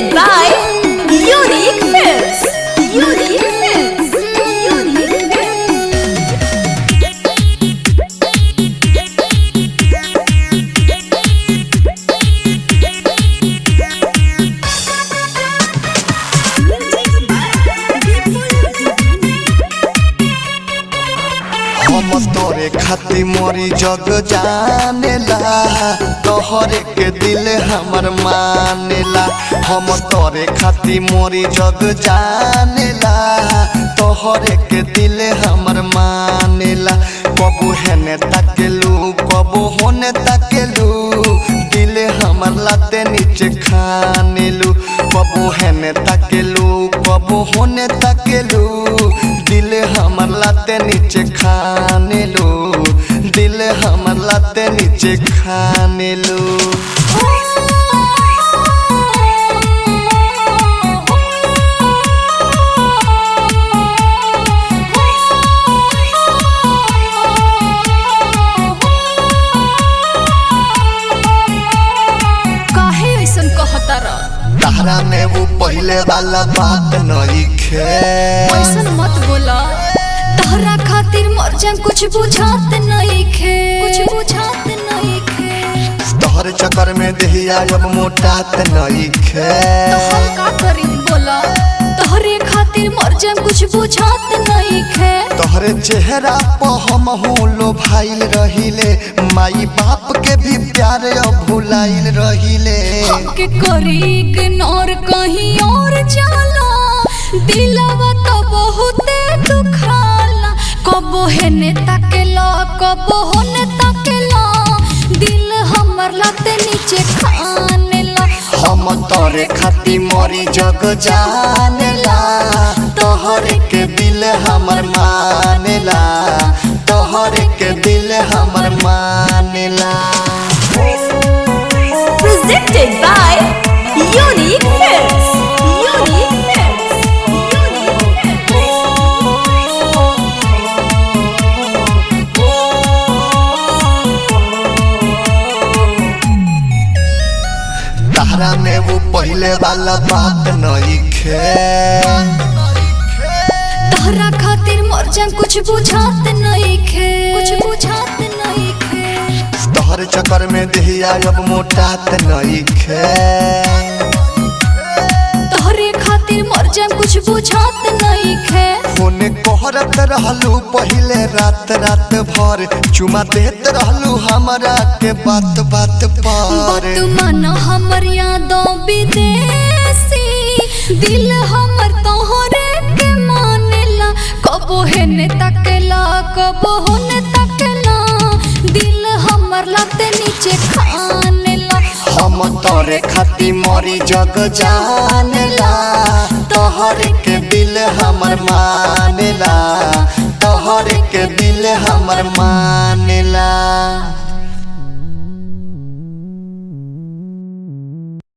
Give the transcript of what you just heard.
Presented by Unique Films. Unique Films. Unique हम तोरे खातिर मोरी जग जानेला, तोहरे के दिल हमर मानेला। हम तोरे खातिर मोरी जग जानेला, तोहरे के दिल हमर मानेला। कबू हेने ताकेलू कबू होने ताकेलू, दिल हमर लाते नीचे खानेलू। कबू हेने ताकेलू कबू होने ताकेलू, दिल हमर लाते नीचे खानेलू। दिल हमर लाते नीचे खानेलू। काहे ऐसन कहतारा? तारा में वो पहले वाला बात नहीं खे। ऐसन मत बोला, तहरा खातिर मर जाम कुछ बुझात नहीं खे। कुछ बुझात नहीं खे। तोहर चक्कर में देहिया अब मोटात नहीं खे। तो हम का करी बोला, तोहरे खातिर मर जाम कुछ बुझात नहीं खे। तोहरे चेहरा पर हम लो भाईल रहिले, माई बाप के भी प्यार अब भुलाइल रहिले। हमके करी इग्नोर कहीं और जाला, दिलवा तो बहुते दुखाला। कबो हेने ताकेला कबो होने ताकेला, दिल हमर लाते नीचे खानेला। हम तोरे खातिर मोरी जग जानेला, तोहरे के दिल हमर मानेला। तोहरे के दिल हमर मानेला। Presented by Unique Films. Unique Films. Unique तारा में वो पहले वाला बात नहीं खे। तहरा खातिर मर जाम कुछ बुझात नहीं खे। कुछ बुझात नहीं खे। तोहर चक्कर में देहिया अब मोटात नहीं खे। तोहरे खातिर मर जाम कुछ बुझात नहीं खे। फोने कहरत रहलू पहले रात रात भर, चुमा देत रहलू हमरा के बात बात पर। बात माना हमर यादों विदेशी, दिल हमर तोहरे के मानेला। कबो हेने ताकेला कबो होने ताकेला, दिल हमर लाते नीचे खानेला। हम तोरे खातिर मोरी जग जानेला, तोहरे के दिल हमर मानेला। तोहरे के दिल हमर मानेला।